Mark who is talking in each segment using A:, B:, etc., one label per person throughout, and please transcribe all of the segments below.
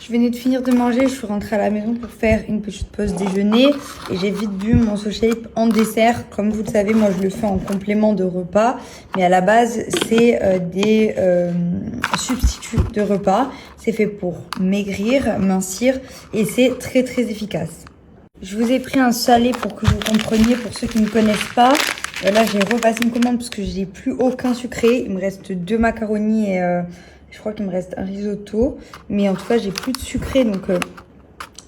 A: Je venais de finir de manger, je suis rentrée à la maison pour faire une petite pause déjeuner et j'ai vite bu mon SoShape en dessert. Comme vous le savez, moi je le fais en complément de repas, mais à la base c'est des substituts de repas. C'est fait pour maigrir, mincir et c'est très très efficace. Je vous ai pris un salé pour que vous compreniez, pour ceux qui ne connaissent pas. Là j'ai repassé une commande parce que j'ai plus aucun sucré. Il me reste 2 macaronis et je crois qu'il me reste un risotto. Mais en tout cas j'ai plus de sucré, donc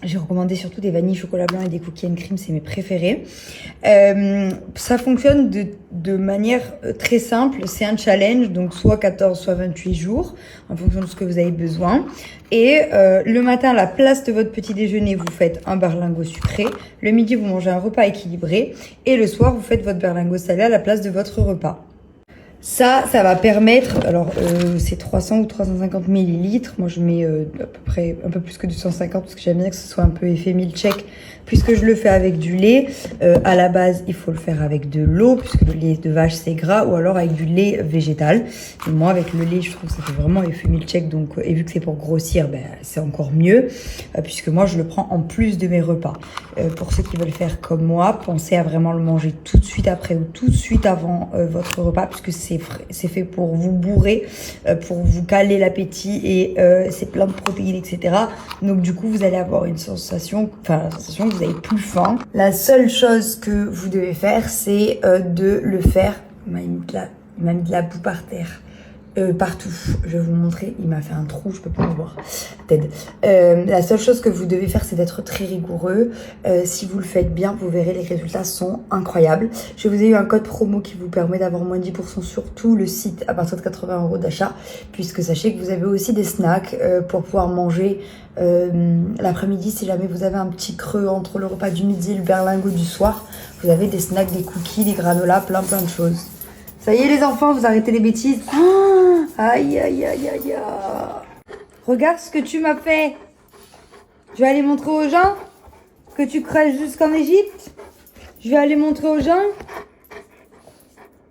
A: j'ai recommandé surtout des vanilles chocolat blanc et des cookies and cream, c'est mes préférés. Ça fonctionne de manière très simple, c'est un challenge, donc soit 14, soit 28 jours, en fonction de ce que vous avez besoin. Et le matin, à la place de votre petit déjeuner, vous faites un berlingot sucré. Le midi, vous mangez un repas équilibré. Et le soir, vous faites votre berlingot salé à la place de votre repas. Ça va permettre, alors c'est 300 ou 350 millilitres. Moi je mets à peu près un peu plus que 250 parce que j'aime bien que ce soit un peu effet milkshake puisque je le fais avec du lait. À la base il faut le faire avec de l'eau puisque le lait de vache c'est gras, ou alors avec du lait végétal. Et moi avec le lait je trouve que ça fait vraiment effet milkshake, donc et vu que c'est pour grossir, ben c'est encore mieux puisque moi je le prends en plus de mes repas. Pour ceux qui veulent faire comme moi, pensez à vraiment le manger tout de suite après ou tout de suite avant votre repas puisque c'est fait pour vous bourrer, pour vous caler l'appétit et c'est plein de protéines, etc. Donc du coup, vous allez avoir une sensation, la sensation que vous avez plus faim. La seule chose que vous devez faire, c'est de le faire. Il m'a mis de la boue par terre. Partout, je vais vous montrer, il m'a fait un trou, je peux pas le voir, Ted. La seule chose que vous devez faire, c'est d'être très rigoureux. Si vous le faites bien, vous verrez, les résultats sont incroyables. Je vous ai eu un code promo qui vous permet d'avoir moins 10% sur tout le site à partir de 80 € d'achat, puisque sachez que vous avez aussi des snacks pour pouvoir manger l'après-midi. Si jamais vous avez un petit creux entre le repas du midi et le berlingot du soir, vous avez des snacks, des cookies, des granolas, plein de choses. Ça y est les enfants, vous arrêtez les bêtises. Oh, aïe, aïe, aïe, aïe, aïe. Regarde ce que tu m'as fait. Je vais aller montrer aux gens que tu crèches jusqu'en Égypte. Je vais aller montrer aux gens.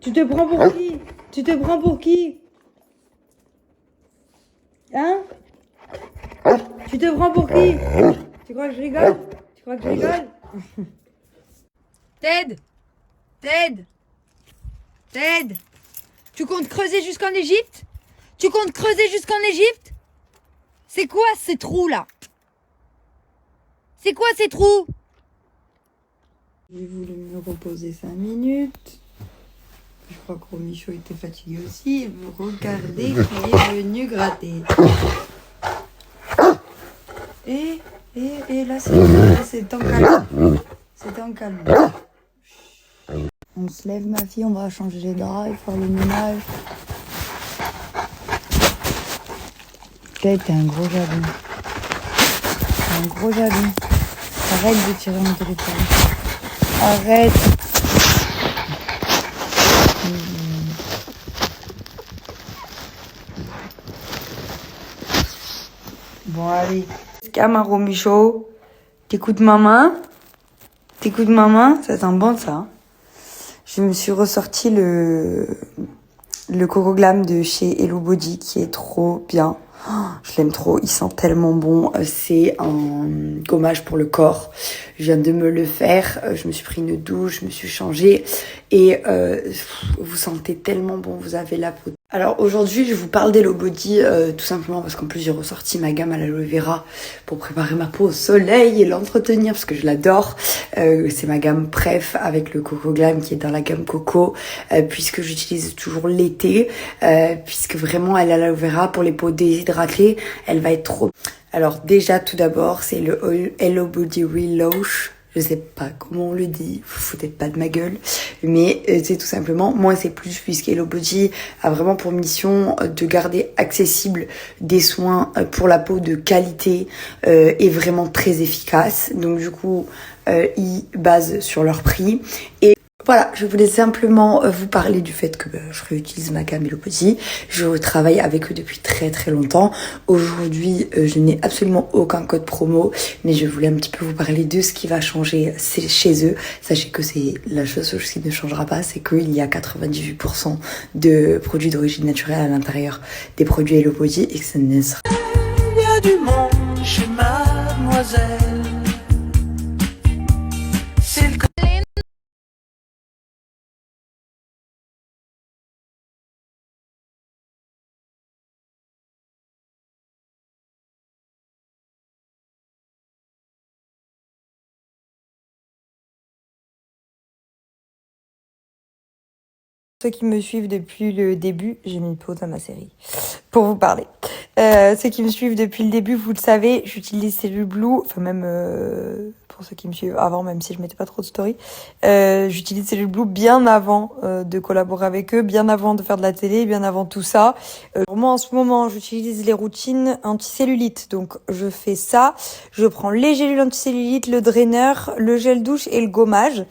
A: Tu te prends pour qui? Tu te prends pour qui? Hein? Tu te prends pour qui? Tu crois que je rigole? Tu crois que je rigole? Ted! Ted! Ted, tu comptes creuser jusqu'en Égypte? Tu comptes creuser jusqu'en Égypte? C'est quoi ces trous là? C'est quoi ces trous? J'ai voulu me reposer 5 minutes. Je crois que Romichaud était fatigué aussi. Regardez qui est venu gratter. Et là c'est en calme. C'est en calme. On se lève ma fille, on va changer les draps et faire le ménage. T'es un gros jaloux. Un gros jaloux. Arrête de tirer mon téléphone. Arrête. Bon allez. Camaro Michaud. T'écoutes maman? T'écoutes maman? Ça sent bon ça. Je me suis ressorti le Coco Glam de chez Hello Body qui est trop bien. Oh, je l'aime trop, il sent tellement bon. C'est un gommage pour le corps. Je viens de me le faire. Je me suis pris une douche, je me suis changée et vous sentez tellement bon. Vous avez la peau. Alors aujourd'hui, je vous parle d'Hello Body tout simplement parce qu'en plus j'ai ressorti ma gamme à l'aloe vera pour préparer ma peau au soleil et l'entretenir parce que je l'adore. C'est ma gamme Pref avec le Coco Glam qui est dans la gamme Coco puisque j'utilise toujours l'été puisque vraiment elle a l'aloe vera pour les peaux déshydratées. Elle va être trop... Alors déjà tout d'abord c'est le Hello Body Relaunch. Je sais pas comment on le dit, vous foutez pas de ma gueule, mais c'est tout simplement moins c'est plus puisque Hello Body a vraiment pour mission de garder accessible des soins pour la peau de qualité et vraiment très efficace. Donc du coup, ils basent sur leur prix et voilà, je voulais simplement vous parler du fait que je réutilise ma gamme Hello Body. Je travaille avec eux depuis très longtemps. Aujourd'hui, je n'ai absolument aucun code promo, mais je voulais un petit peu vous parler de ce qui va changer chez eux. Sachez que c'est la seule chose qui ne changera pas, c'est qu'il y a 98% de produits d'origine naturelle à l'intérieur des produits Hello Body et que ça ne sera... Il y a du monde
B: chez mademoiselle. C'est le
A: Ceux qui me suivent depuis le début, j'ai mis pause à ma série pour vous parler. Ceux qui me suivent depuis le début, vous le savez, j'utilise Cellule Blue, enfin même pour ceux qui me suivent avant, même si je mettais pas trop de story, j'utilise Cellule Blue bien avant de collaborer avec eux, bien avant de faire de la télé, bien avant tout ça. Moi en ce moment, j'utilise les routines anti-cellulite, donc je fais ça, je prends les gélules anti-cellulite, le draineur, le gel douche et le gommage.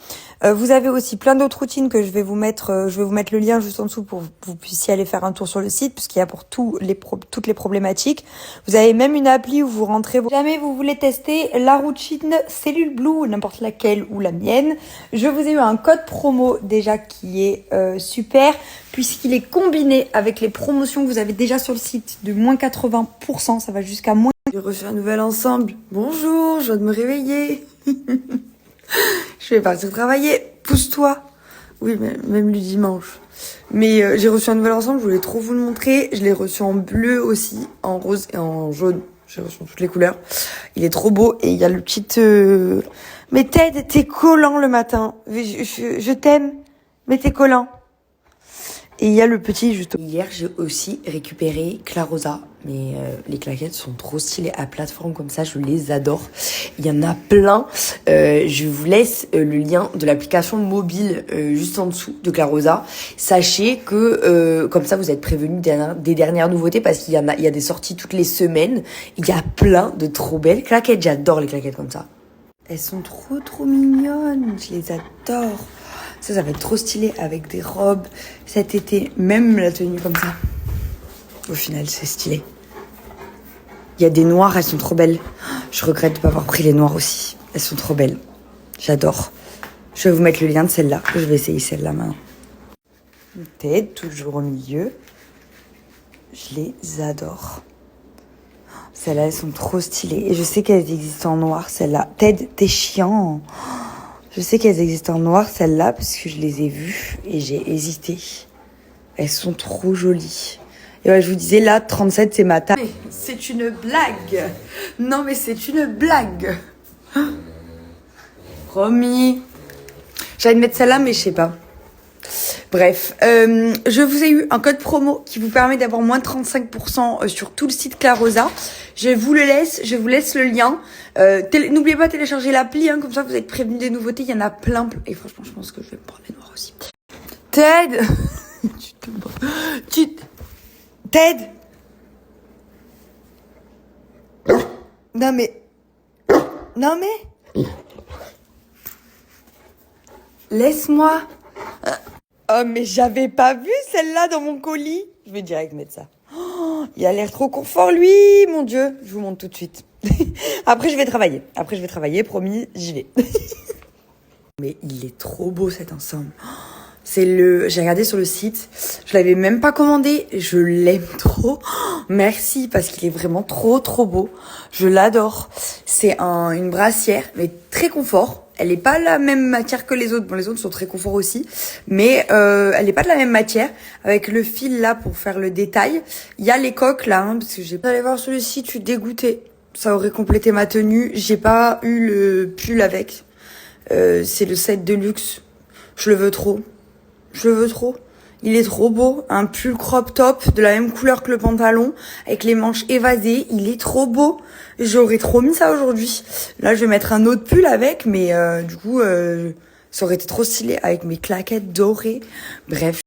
A: Vous avez aussi plein d'autres routines que je vais vous mettre le lien juste en dessous pour que vous puissiez aller faire un tour sur le site, puisqu'il y a pour toutes les problématiques. Vous avez même une appli où vous rentrez. Si jamais vous voulez tester la routine Cellule Blue, n'importe laquelle ou la mienne, je vous ai eu un code promo déjà qui est super, puisqu'il est combiné avec les promotions que vous avez déjà sur le site de moins 80%, ça va jusqu'à moins. J'ai reçu un nouvel ensemble. Bonjour, je viens de me réveiller. Je vais partir travailler. Pousse-toi. Oui, mais même le dimanche. Mais j'ai reçu un nouvel ensemble, je voulais trop vous le montrer. Je l'ai reçu en bleu aussi, en rose et en jaune. J'ai reçu en toutes les couleurs. Il est trop beau et il y a le petit... Mais Ted, t'es collant le matin. Je t'aime, mais t'es collant. Et il y a le petit juste... Hier, j'ai aussi récupéré Clarosa. Mais les claquettes sont trop stylées à plateforme comme ça, je les adore. Il y en a plein. Je vous laisse le lien de l'application mobile juste en dessous de Clarosa. Sachez que comme ça, vous êtes prévenus des dernières nouveautés parce qu'il y a des sorties toutes les semaines. Il y a plein de trop belles claquettes. J'adore les claquettes comme ça. Elles sont trop mignonnes. Je les adore. Ça va être trop stylé avec des robes cet été. Même la tenue comme ça. Au final, c'est stylé. Il y a des noires, elles sont trop belles. Je regrette de ne pas avoir pris les noires aussi. Elles sont trop belles. J'adore. Je vais vous mettre le lien de celle-là. Je vais essayer celle-là maintenant. Ted, toujours au milieu. Je les adore. Celles-là, elles sont trop stylées. Et je sais qu'elles existent en noir, celles-là. Ted, t'es chiant. Je sais qu'elles existent en noir, celles-là, parce que je les ai vues et j'ai hésité. Elles sont trop jolies. Et ouais, je vous disais, là, 37, c'est ma taille. C'est une blague. Non, mais c'est une blague. Promis. J'allais mettre celle-là, mais je sais pas. Bref, je vous ai eu un code promo qui vous permet d'avoir moins 35% sur tout le site Clarosa. Je vous laisse le lien. N'oubliez pas de télécharger l'appli, hein, comme ça vous êtes prévenus des nouveautés. Il y en a plein. Et franchement, je pense que je vais me prendre les noirs aussi. Ted Ted Non mais laisse-moi. Oh mais j'avais pas vu celle-là dans mon colis. Je vais direct mettre ça. Oh, il a l'air trop confort lui, mon Dieu. Je vous montre tout de suite. Après je vais travailler, promis, j'y vais. Mais il est trop beau cet ensemble. J'ai regardé sur le site, je l'avais même pas commandé, je l'aime trop. Merci parce qu'il est vraiment trop beau. Je l'adore. C'est une brassière, mais très confort. Elle est pas la même matière que les autres. Bon, les autres sont très confort aussi, mais elle est pas de la même matière. Avec le fil là pour faire le détail. Il y a les coques là, hein, parce que j'ai pas allé voir sur le site, je suis dégoûtée. Ça aurait complété ma tenue. J'ai pas eu le pull avec. C'est le set de luxe. Je le veux trop. Il est trop beau. Un pull crop top de la même couleur que le pantalon, avec les manches évasées. Il est trop beau. J'aurais trop mis ça aujourd'hui. Là, je vais mettre un autre pull avec, mais du coup, ça aurait été trop stylé avec mes claquettes dorées. Bref,